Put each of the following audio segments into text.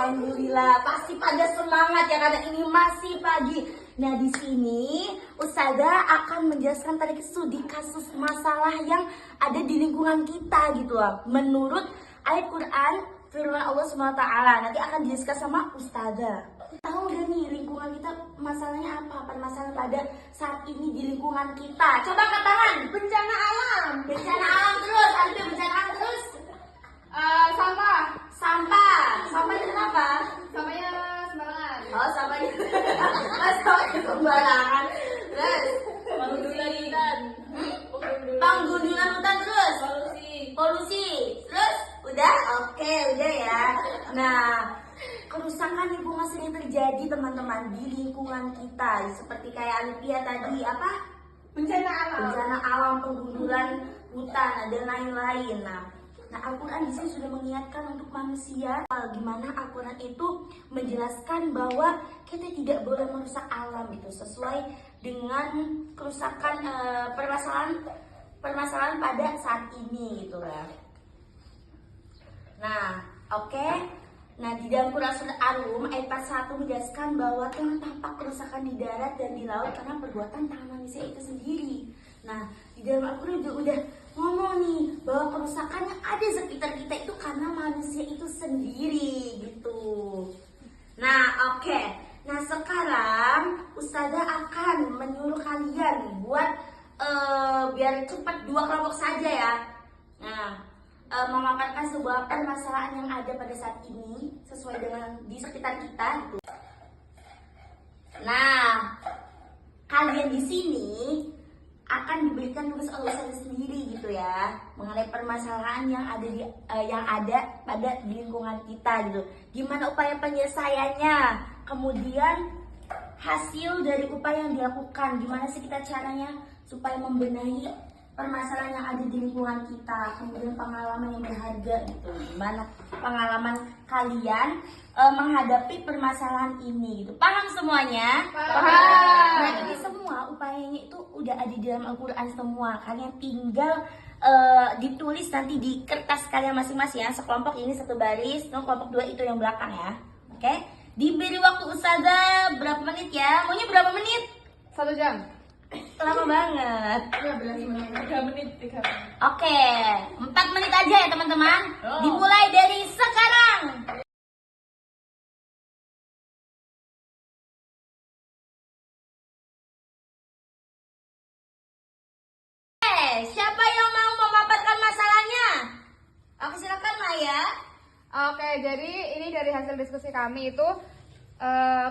Alhamdulillah, pasti pada semangat ya karena ini masih pagi. Nah di sini Ustazah akan menjelaskan tadi studi kasus masalah yang ada di lingkungan kita gitu loh. Menurut ayat Quran firman Allah SWT nanti akan dijelaskan sama Ustazah. Tahu gak nih lingkungan kita masalahnya apa? Permasalahan pada saat ini di lingkungan kita. Coba angkat tangan. Bencana alam. Bencana alam terus, ada bencana alam terus. Sampah. Sampah. Sampahnya kenapa? Sampahnya sembarangan. Oh, sampahnya. Sampahnya sembarangan. Terus Penggundulan hutan. penggundulan hutan terus. Polusi. Polusi. Terus udah? Oke, udah ya. Nah, kerusakan lingkungan sering terjadi teman-teman di lingkungan kita. Seperti kayak Alifia tadi apa? Bencana alam. Bencana alam, penggundulan hutan, dan lain-lain. Nah, Al-Quran di sini sudah mengingatkan untuk manusia gimana Al-Quran itu menjelaskan bahwa kita tidak boleh merusak alam itu sesuai dengan kerusakan permasalahan pada saat ini gitu lah. Nah, oke. Nah, di dalam Quran Surat Ar-Rum ayat 41 menjelaskan bahwa telah tampak kerusakan di darat dan di laut karena perbuatan tangan manusia itu sendiri. Nah, di dalam Al-Quran juga udah ngomong nih bahwa kerusakan yang ada sekitar kita itu karena manusia itu sendiri gitu. Nah, oke. Nah, sekarang Ustazah akan menyuruh kalian buat biar cepat 2 kelompok saja ya. Nah, memaparkan sebuah permasalahan yang ada pada saat ini sesuai dengan di sekitar kita gitu. Nah, kalian di sini akan diberikan tugas oleh saya sendiri gitu ya mengenai permasalahan yang ada pada di lingkungan kita gitu. Gimana upaya penyelesaiannya? Kemudian hasil dari upaya yang dilakukan, gimana sih kita caranya supaya membenahi permasalahan yang ada di lingkungan kita, kemudian pengalaman yang berharga gitu. Gimana pengalaman kalian menghadapi permasalahan ini gitu. Paham semuanya? Paham. Nah, ini semua upayanya itu udah ada di dalam Al-Quran semua. Kalian tinggal ditulis nanti di kertas kalian masing-masing ya. Sekelompok ini satu baris, kelompok 2 itu yang belakang ya. Oke? Diberi waktu Ustazah berapa menit ya? Maunya berapa menit? 1 jam. Lama banget. 13 menit. 3 menit. Oke, 4 menit aja ya teman-teman. Oh. Dimulai dari sekarang. Siapa yang mau memaparkan masalahnya? Oke, silakan Maya. Oke, jadi ini dari hasil diskusi kami itu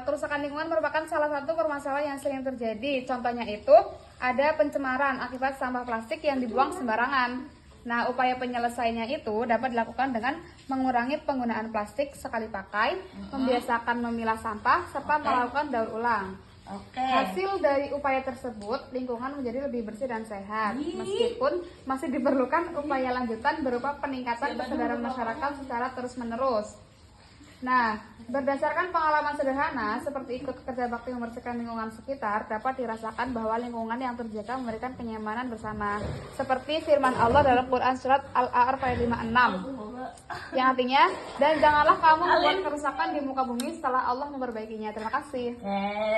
kerusakan lingkungan merupakan salah satu permasalahan yang sering terjadi. Contohnya itu ada pencemaran akibat sampah plastik yang dibuang sembarangan. Nah, upaya penyelesaiannya itu dapat dilakukan dengan mengurangi penggunaan plastik sekali pakai, membiasakan memilah sampah, serta melakukan daur ulang. Oke. Hasil dari upaya tersebut, lingkungan menjadi lebih bersih dan sehat. Meskipun masih diperlukan upaya lanjutan berupa peningkatan kesadaran masyarakat secara terus-menerus. Nah, berdasarkan pengalaman sederhana seperti ikut kerja bakti membersihkan lingkungan sekitar, dapat dirasakan bahwa lingkungan yang terjaga memberikan kenyamanan bersama. Seperti firman Allah dalam Quran Surat Al-A'raf ayat 56, yang artinya, dan janganlah kamu membuat kerusakan di muka bumi setelah Allah memperbaikinya. Terima kasih.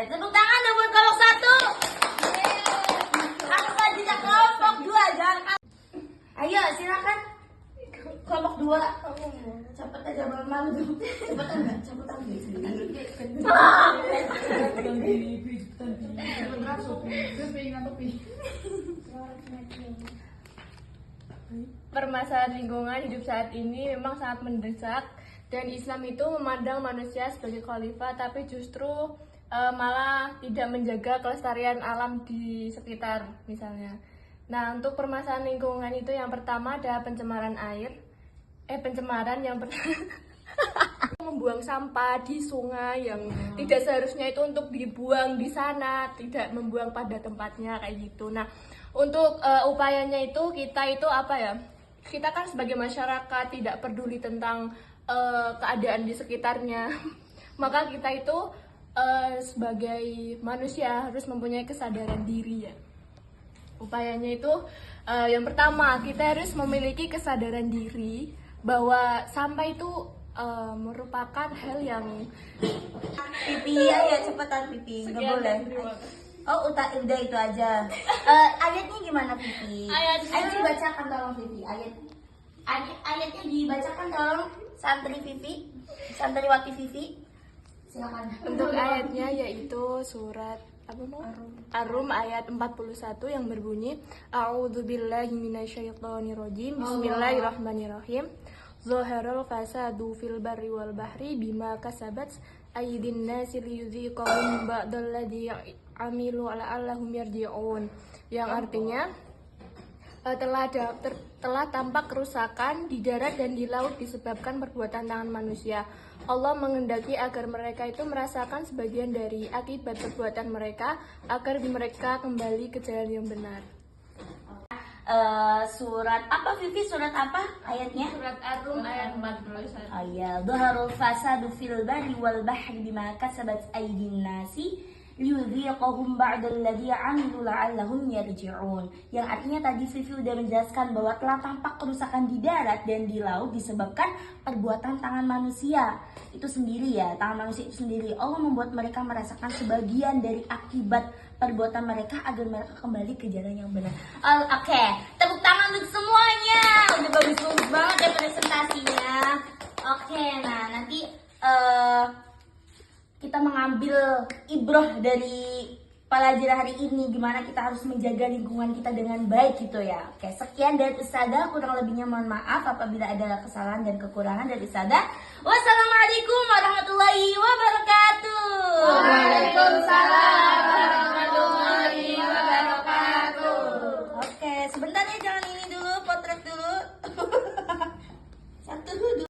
Tepuk tangan dong buat kelompok 1. Aku tadi kelompok 2, jangan. Ayo, silakan. Kelompok 2. Cepet aja, malu dong. Cepetan enggak? Cepetan Permasalahan lingkungan hidup saat ini memang sangat mendesak, dan Islam itu memandang manusia sebagai khalifah, tapi justru malah tidak menjaga kelestarian alam di sekitar misalnya. Nah, untuk permasalahan lingkungan itu yang pertama ada pencemaran air. Pencemaran yang membuang sampah di sungai yang tidak seharusnya itu untuk dibuang di sana, tidak membuang pada tempatnya kayak gitu. Nah, untuk upayanya itu kita itu apa ya? Kita kan sebagai masyarakat tidak peduli tentang keadaan di sekitarnya. Maka kita itu sebagai manusia harus mempunyai kesadaran diri ya. Upayanya itu yang pertama kita harus memiliki kesadaran diri bahwa sampah itu merupakan hal yang Pipi ya cepetan Pipi, nggak Sekian boleh. dan terima kasih. Oh udah itu aja. Ayatnya gimana Pipi? Ayatnya- Ayo dibacakan tolong Pipi. Ayatnya dibacakan tolong santri Pipi, santriwati Pipi. Silakan. Untuk ayatnya yaitu surat apa mau? Ar-Rum ayat 41 yang berbunyi A'udzubillahi minasyaitonirrajim. Bismillahirrahmanirrahim. Zaharal fasadu fil barri wal bahri bima kasabat aydin nasi liyudhiqahum ba'dalladzi amilu la'allahum yarji'un. Yang artinya telah tampak kerusakan di darat dan di laut disebabkan perbuatan tangan manusia. Allah mengendaki agar mereka itu merasakan sebagian dari akibat perbuatan mereka agar mereka kembali ke jalan yang benar. Surat apa Vivi? Surat apa ayatnya? Surat Ar-Rum ayat 41. Ayat dhaharul fasadu fil barri wal bahri bima kasabat aydin nasi liyudhiqahum ba'dalladzi 'amilu la'allahum yarji'un. Yang artinya tadi Vivi udah menjelaskan bahwa telah tampak kerusakan di darat dan di laut disebabkan perbuatan tangan manusia. Itu sendiri ya, tangan manusia itu sendiri. Allah membuat mereka merasakan sebagian dari akibat perbuatan mereka agar mereka kembali ke jalan yang benar. Oke, tepuk tangan untuk semuanya. Udah bagus-bagus banget ya presentasinya. Oke, nah nanti kita mengambil ibroh dari pelajaran hari ini, gimana kita harus menjaga lingkungan kita dengan baik gitu ya. Oke, sekian dari Ustazah, kurang lebihnya mohon maaf apabila ada kesalahan dan kekurangan dari Ustazah. Wassalamualaikum warahmatullahi wabarakatuh. Waalaikumsalam.